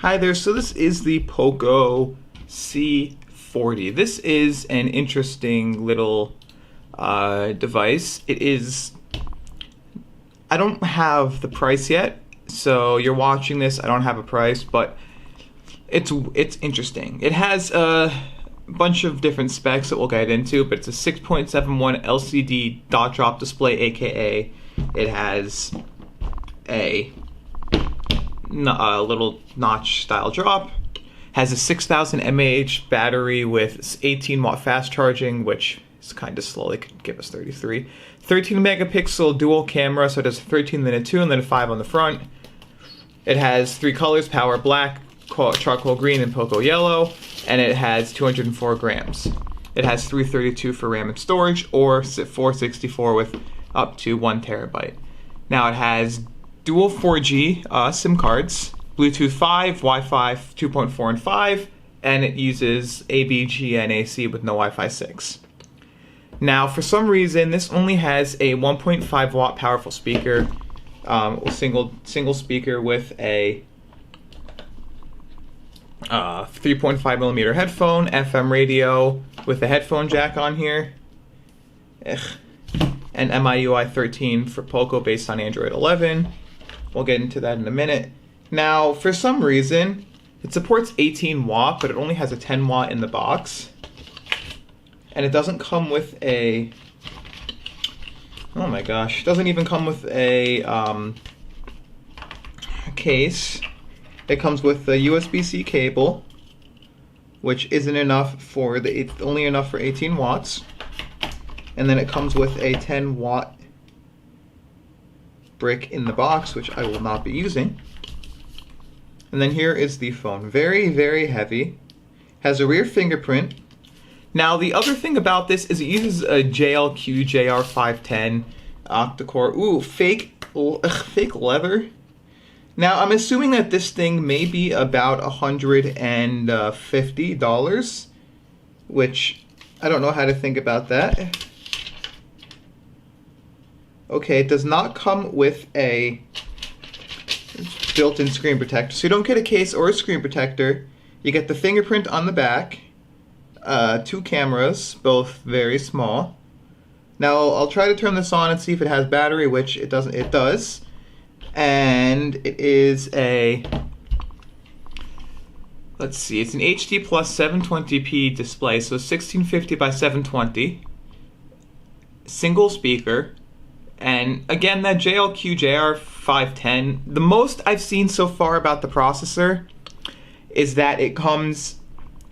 Hi there, so this is the Poco C40. This is an interesting little device. I don't have the price yet, so you're watching this, I don't have a price, but it's interesting. It has a bunch of different specs that we'll get into, but it's a 6.71 LCD dot drop display, aka it has a little notch style drop, has a 6000 mAh battery with 18 watt fast charging, which is kind of slow. They could give us 33. 13 megapixel dual camera, so it does a 13 minute 2 and then a 5 on the front. It has 3 colors: power black, charcoal green, and Poco yellow, and it has 204 grams. It has 332 for RAM and storage, or 464 with up to 1 terabyte. Now it has dual 4G SIM cards, Bluetooth 5, Wi-Fi 2.4 and 5, and it uses ABG and AC with no Wi-Fi 6. Now, for some reason, this only has a 1.5 watt powerful speaker, single speaker with a 3.5 millimeter headphone, FM radio with a headphone jack on here, and MIUI 13 for Poco based on Android 11. We'll get into that in a minute. Now, for some reason, it supports 18 watt, but it only has a 10 watt in the box. And it doesn't come with a, oh my gosh, it doesn't even come with a case. It comes with a USB-C cable, which isn't enough for only enough for 18 watts. And then it comes with a 10 watt brick in the box, which I will not be using. And then here is the phone. Very, very heavy. Has a rear fingerprint. Now, the other thing about this is it uses a JLQ JR510 octa-core. Ooh, fake leather. Now, I'm assuming that this thing may be about $150, which I don't know how to think about that. Okay, it does not come with a built-in screen protector, so you don't get a case or a screen protector. You get the fingerprint on the back, 2 cameras, both very small. Now I'll try to turn this on and see if it has battery, which it doesn't. It does, and it is a, let's see, it's an HD plus 720p display, so 1650 by 720, single speaker. And again, that JLQ JR510, the most I've seen so far about the processor is that it comes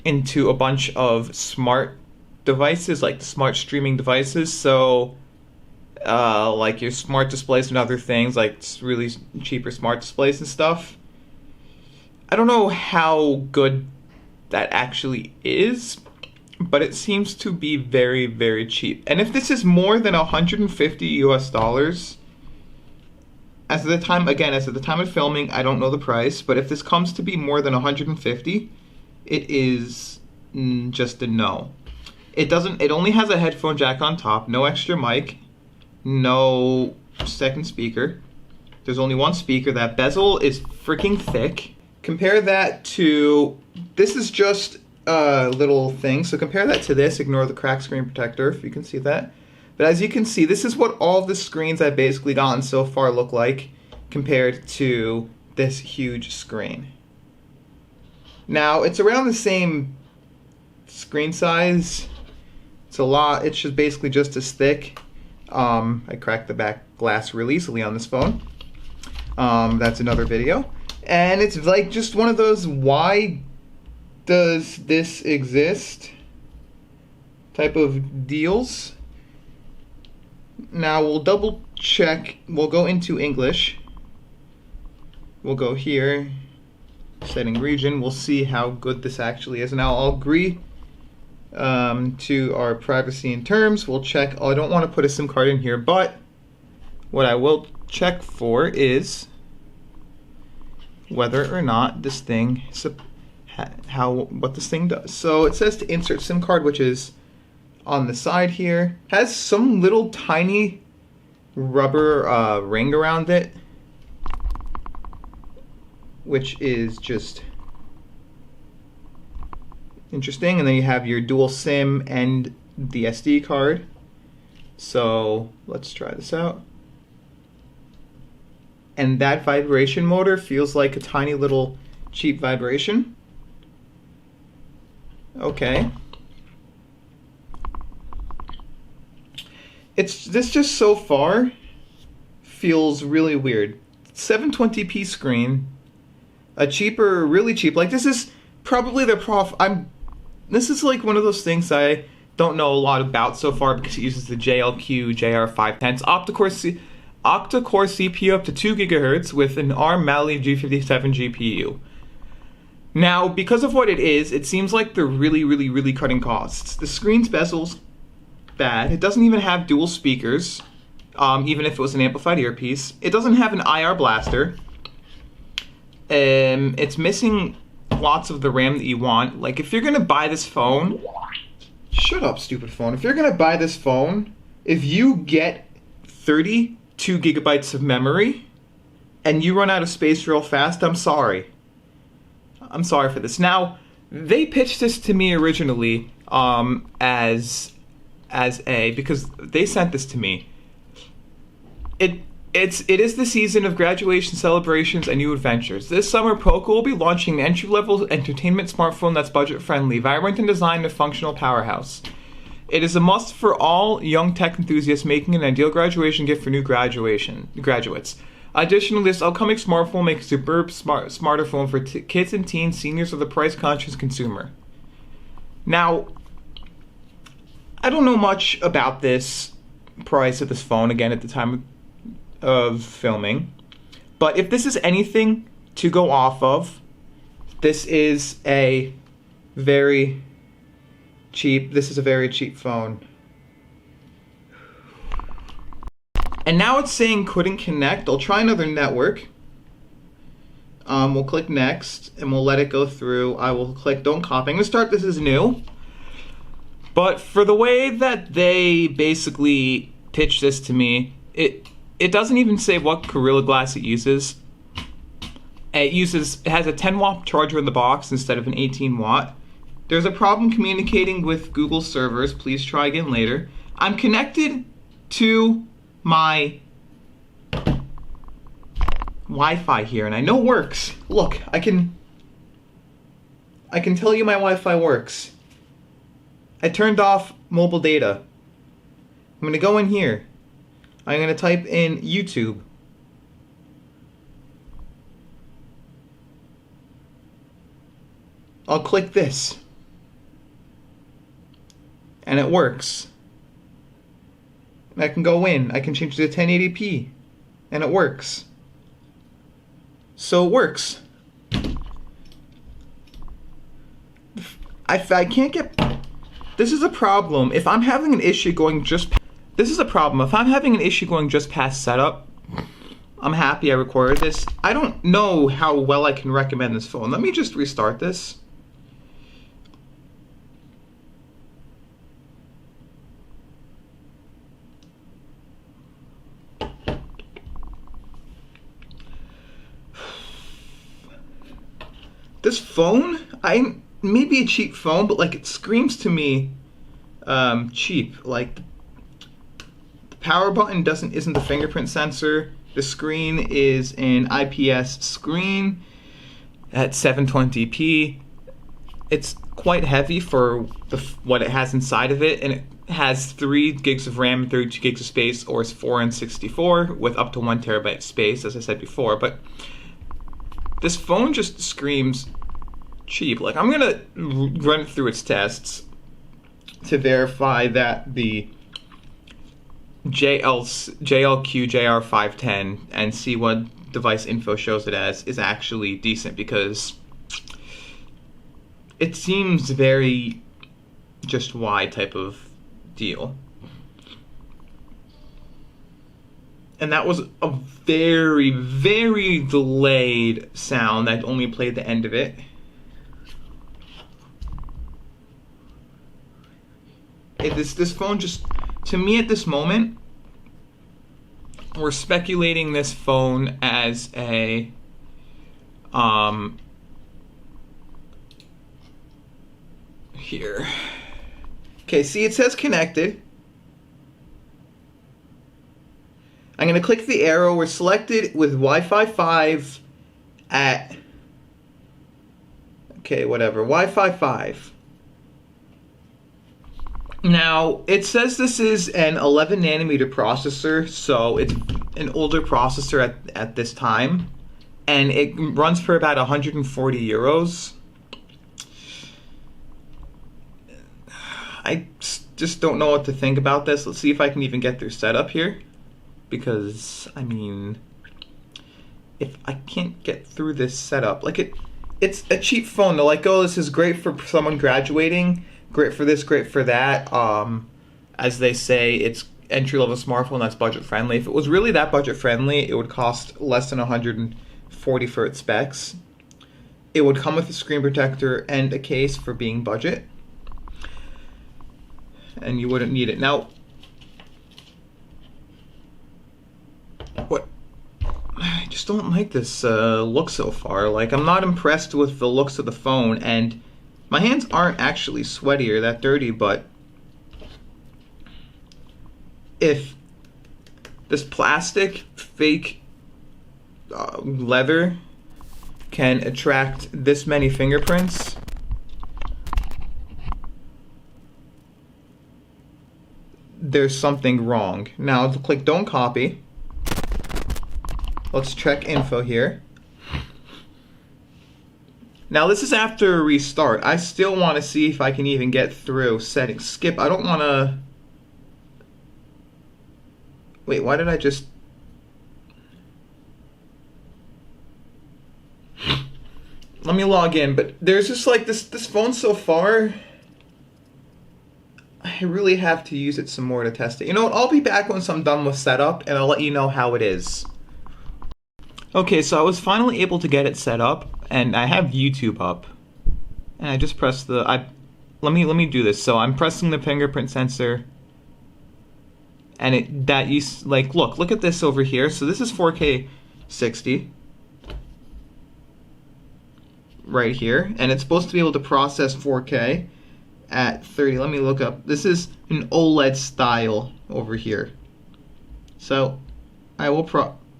into a bunch of smart devices, like the smart streaming devices. So like your smart displays and other things, like really cheaper smart displays and stuff. I don't know how good that actually is, but it seems to be very, very cheap. And if this is more than $150 as of the time, again, as of the time of filming, I don't know the price, but if this comes to be more than 150, it is just a no. It only has a headphone jack on top, no extra mic, no second speaker. There's only one speaker. That bezel is freaking thick. Compare that to, this is just little thing, so compare that to this. Ignore the cracked screen protector if you can see that. But as you can see, this is what all of the screens I've basically gotten so far look like compared to this huge screen. Now, it's around the same screen size. It's a lot. It's just basically just as thick. I cracked the back glass really easily on this phone. That's another video. And it's like just one of those, why does this exist type of deals. Now we'll double check. We'll go into English. We'll go here, setting region. We'll see how good this actually is. Now I'll agree to our privacy and terms. We'll check. Oh, I don't want to put a SIM card in here, but what I will check for is whether or not this thing, what this thing does. So it says to insert SIM card, which is on the side here. Has some little tiny rubber ring around it, which is just Interesting. And then you have your dual SIM and the SD card. So let's try this out. And that vibration motor feels like a tiny little cheap vibration. Okay. This just so far feels really weird. 720p screen, a cheaper, really cheap. Like this is probably the this is like one of those things I don't know a lot about so far because it uses the JLQ JR510 octa-core CPU up to 2 GHz with an ARM Mali G57 GPU. Now, because of what it is, it seems like they're really cutting costs. The screen's bezel's bad. It doesn't even have dual speakers, even if it was an amplified earpiece. It doesn't have an IR blaster. It's missing lots of the RAM that you want. Like, if you're gonna buy this phone... Shut up, stupid phone. If you're gonna buy this phone, if you get 32 gigabytes of memory and you run out of space real fast, I'm sorry. I'm sorry for this. Now, they pitched this to me originally because they sent this to me. It is the season of graduation celebrations and new adventures. This summer, Poco will be launching an entry-level entertainment smartphone that's budget-friendly, vibrant in design, and a functional powerhouse. It is a must for all young tech enthusiasts, making an ideal graduation gift for new graduates. Additionally, this upcoming smartphone will make a superb smarter phone for kids and teens, seniors, or the price-conscious consumer. Now, I don't know much about this price of this phone, again, at the time of filming. But if this is anything to go off of, this is a very cheap phone. And now it's saying couldn't connect. I'll try another network. We'll click next and we'll let it go through. I will click don't copy. I'm gonna start this as new. But for the way that they basically pitched this to me, it doesn't even say what Gorilla Glass it uses. It has a 10 watt charger in the box instead of an 18 watt. There's a problem communicating with Google servers. Please try again later. I'm connected to my Wi-Fi here, and I know it works. Look, I can tell you my Wi-Fi works. I turned off mobile data. I'm gonna go in here. I'm gonna type in YouTube. I'll click this. And it works. And I can go in. I can change to 1080p. And it works. So it works. I can't get... This is a problem. If I'm having an issue going just... This is a problem. If I'm having an issue going just past setup, I'm happy I recorded this. I don't know how well I can recommend this phone. Let me just restart this. This phone, maybe a cheap phone, but like it screams to me cheap. Like the power button isn't the fingerprint sensor. The screen is an IPS screen at 720p. It's quite heavy for what it has inside of it, and it has 3 gigs of RAM and 32 gigs of space, or it's 4 and 64 with up to 1 terabyte space, as I said before. But this phone just screams cheap. Like, I'm gonna run it through its tests to verify that the JLQ JR510 and see what device info shows it as is actually decent, because it seems very just wide type of deal. And that was a very, very delayed sound that only played the end of it. This phone just, to me at this moment, we're speculating this phone as a here. Okay, see, it says connected. I'm going to click the arrow. We're selected with Wi-Fi 5 at... Okay, whatever. Wi-Fi 5. Now, it says this is an 11 nanometer processor, so it's an older processor at this time. And it runs for about 140 euros. I just don't know what to think about this. Let's see if I can even get their setup here. Because, I mean, if I can't get through this setup, like it's a cheap phone. They're like, oh, this is great for someone graduating, great for this, great for that. As they say, it's entry-level smartphone that's budget-friendly. If it was really that budget-friendly, it would cost less than 140 for its specs. It would come with a screen protector and a case for being budget. And you wouldn't need it. Now, what? I just don't like this look so far. Like, I'm not impressed with the looks of the phone, and my hands aren't actually sweaty or that dirty, but if this plastic fake leather can attract this many fingerprints, there's something wrong. Now, click don't copy. Let's check info here. Now, this is after a restart. I still want to see if I can even get through settings. Skip. I don't want to... Wait, why did I just... Let me log in, but there's just like this phone so far... I really have to use it some more to test it. You know what? I'll be back once I'm done with setup, and I'll let you know how it is. Okay, so I was finally able to get it set up, and I have YouTube up. And I just pressed the... Let me do this. So I'm pressing the fingerprint sensor, and look at this over here. So this is 4K 60 right here, and it's supposed to be able to process 4K at 30. Let me look up. This is an OLED style over here. So I will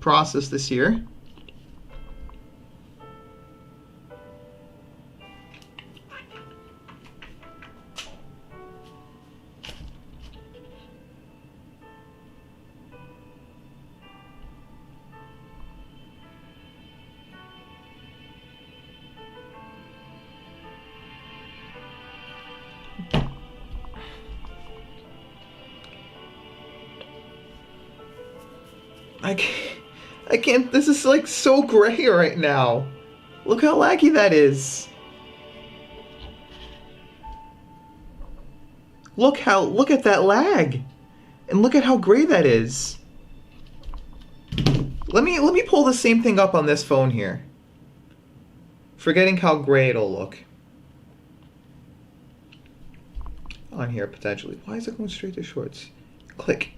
process this here. I can't, this is like so gray right now. Look how laggy that is. Look at that lag. And look at how gray that is. Let me pull the same thing up on this phone here. Forgetting how gray it'll look. On here, potentially. Why is it going straight to shorts? Click.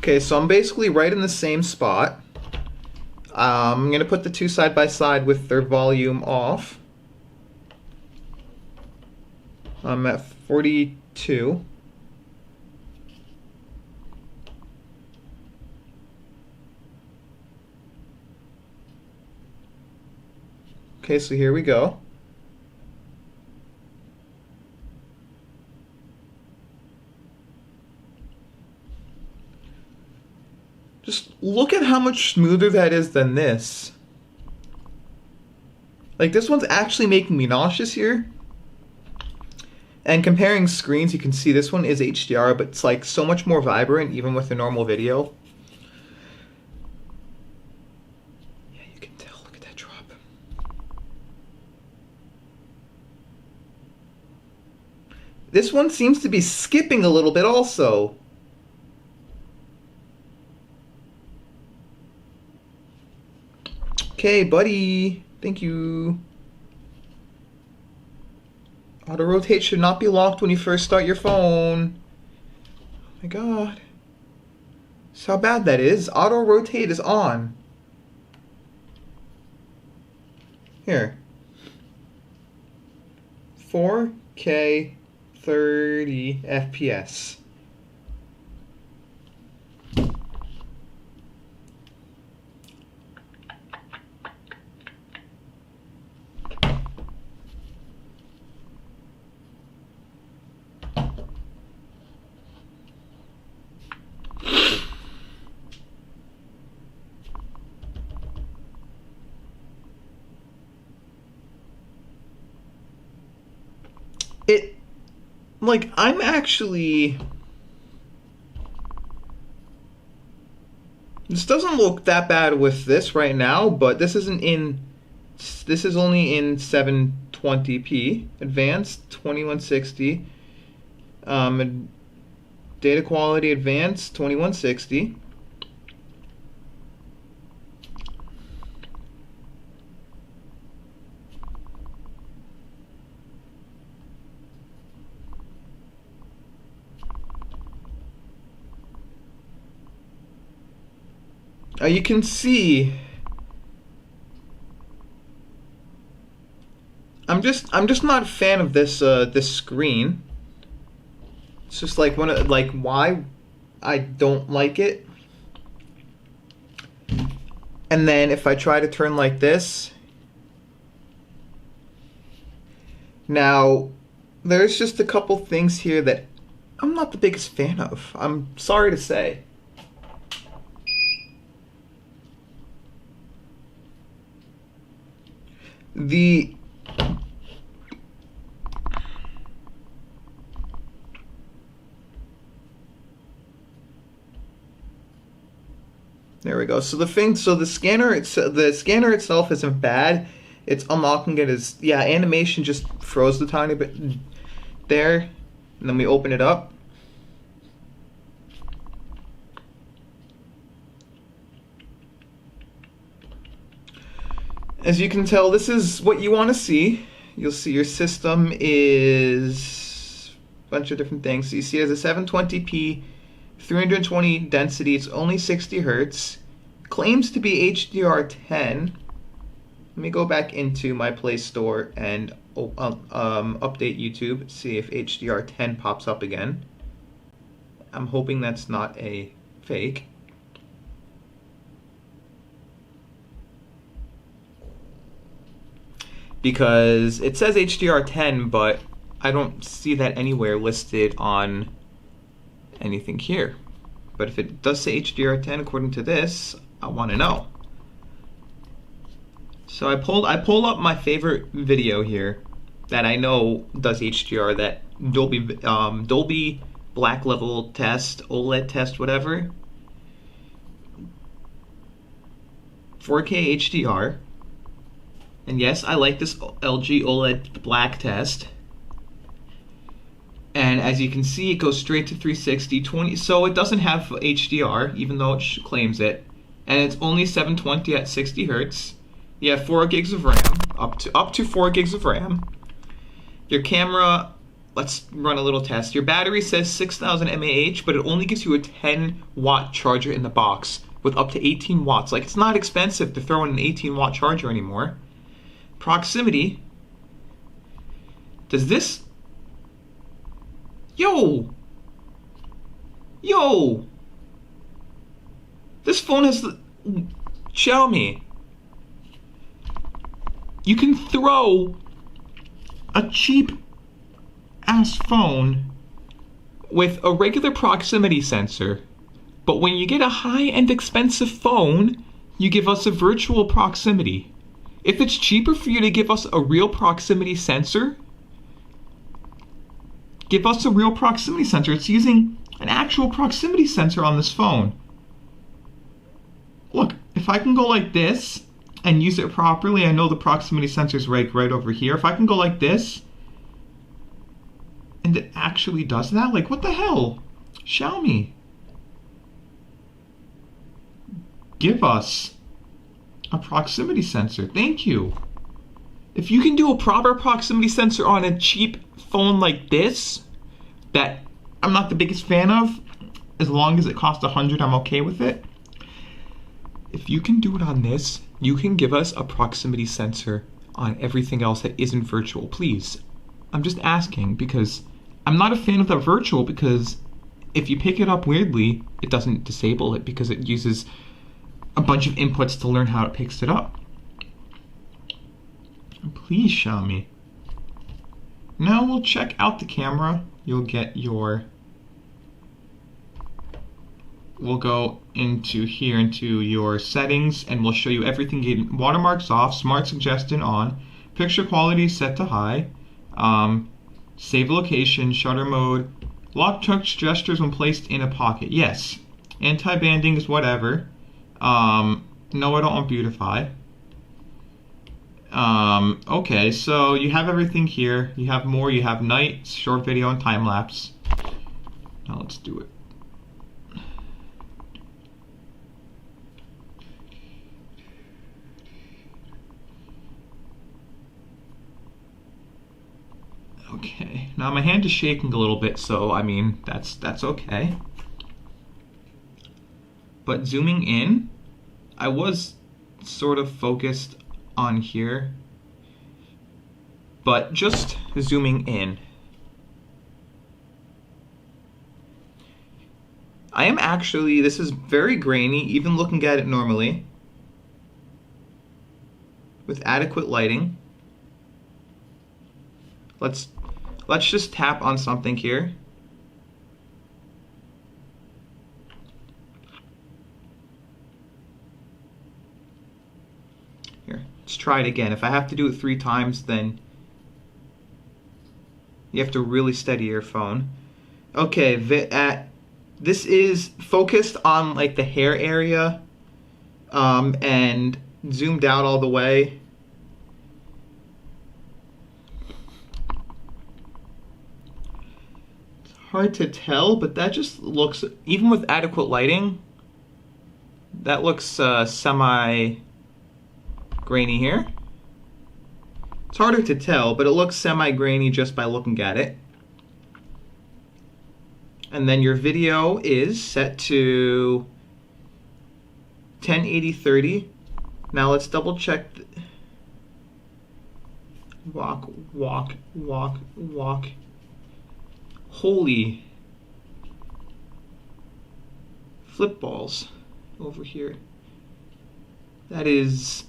Okay, so I'm basically right in the same spot. I'm going to put the two side by side with their volume off. I'm at 42. Okay, so here we go. Just look at how much smoother that is than this. Like, this one's actually making me nauseous here. And comparing screens, you can see this one is HDR, but it's like so much more vibrant, even with the normal video. This one seems to be skipping a little bit also. Okay, buddy. Thank you. Auto rotate should not be locked when you first start your phone. Oh my god. That's how bad that is. Auto rotate is on. Here. 4K 30 FPS. Like, I'm actually... This doesn't look that bad with this right now, but this isn't in... This is only in 720p. Advanced, 2160. Data quality advanced, 2160. You can see I'm just not a fan of this this screen. It's just like why I don't like it. And then if I try to turn like this, now there's just a couple things here that I'm not the biggest fan of. I'm sorry to say. There we go. So the scanner itself isn't bad. It's unlocking it is, yeah, animation just froze the tiny bit there, and then we open it up. As you can tell, this is what you want to see. You'll see your system is a bunch of different things. So you see it as a 720p, 320 density. It's only 60 hertz. Claims to be HDR10. Let me go back into my Play Store and update YouTube, see if HDR10 pops up again. I'm hoping that's not a fake. Because it says HDR10, but I don't see that anywhere listed on anything here. But if it does say HDR10 according to this, I want to know. So I pulled up my favorite video here that I know does HDR, that Dolby Black level test, OLED test, whatever. 4K HDR. And yes, I like this LG OLED Black test. And as you can see, it goes straight to 360, 20, so it doesn't have HDR, even though it claims it. And it's only 720 at 60 hertz. You have 4 gigs of RAM, up to 4 gigs of RAM. Your camera, let's run a little test. Your battery says 6,000 mAh, but it only gives you a 10-watt charger in the box with up to 18 watts. Like, it's not expensive to throw in an 18-watt charger anymore. Proximity. Does this... Yo! This phone has the... Xiaomi. You can throw a cheap ass phone with a regular proximity sensor, but when you get a high-end expensive phone, you give us a virtual proximity. If it's cheaper for you to give us a real proximity sensor, give us a real proximity sensor. It's using an actual proximity sensor on this phone. Look, if I can go like this and use it properly, I know the proximity sensor is right over here. If I can go like this And it actually does that? Like, what the hell? Xiaomi. Give us a proximity sensor. Thank you. If you can do a proper proximity sensor on a cheap phone like this, that I'm not the biggest fan of, as long as it costs $100, I'm okay with it. If you can do it on this, you can give us a proximity sensor on everything else that isn't virtual, please. I'm just asking because I'm not a fan of the virtual, because if you pick it up weirdly, it doesn't disable it because it uses a bunch of inputs to learn how it picks it up. Please, Xiaomi. Now we'll check out the camera. You'll get your... We'll go into here, into your settings, and we'll show you everything. Getting watermarks off, smart suggestion on, picture quality set to high, save location, shutter mode, lock touch gestures when placed in a pocket. Yes. Anti-banding is whatever. No, I don't want beautify. Okay, so you have everything here. You have more. You have night, short video, and time lapse. Now let's do it. Okay, now my hand is shaking a little bit, so I mean, that's okay. But zooming in, I was sort of focused on here, but just zooming in, I am actually, this is very grainy, even looking at it normally, with adequate lighting. Let's just tap on something here. Here, let's try it again. If I have to do it 3 times, then you have to really steady your phone. Okay, this is focused on like the hair area, and zoomed out all the way. Hard to tell, but that just looks, even with adequate lighting, that looks semi-grainy here. It's harder to tell, but it looks semi-grainy just by looking at it. And then your video is set to 1080-30. Now let's double check. Walk, walk, walk, walk. Holy flip balls over here. That is...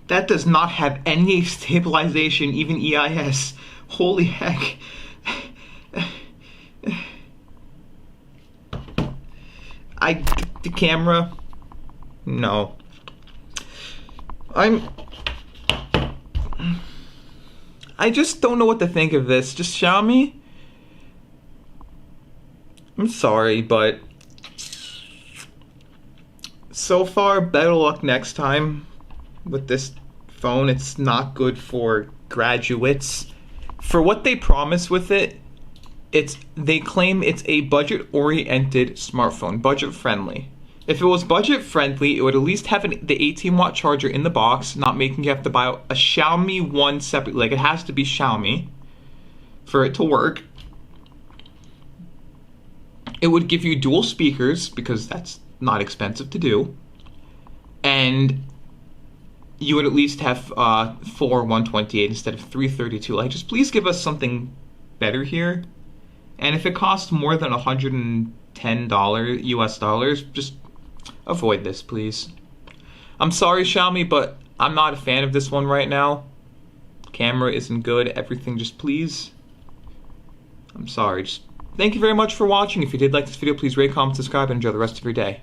That does not have any stabilization, even EIS. Holy heck. The camera... No. I just don't know what to think of this. Just Xiaomi? I'm sorry, but so far, better luck next time with this phone. It's not good for graduates. For what they promise with it, they claim it's a budget-oriented smartphone, budget-friendly. If it was budget-friendly, it would at least have the 18-watt charger in the box, not making you have to buy a Xiaomi one separately. Like, it has to be Xiaomi for it to work. It would give you dual speakers, because that's not expensive to do. And you would at least have 4 128 instead of 332. Like, just please give us something better here. And if it costs more than $110 US dollars, just avoid this, please. I'm sorry, Xiaomi, but I'm not a fan of this one right now. Camera isn't good. Everything, just please. I'm sorry. Just thank you very much for watching. If you did like this video, please rate, comment, subscribe, and enjoy the rest of your day.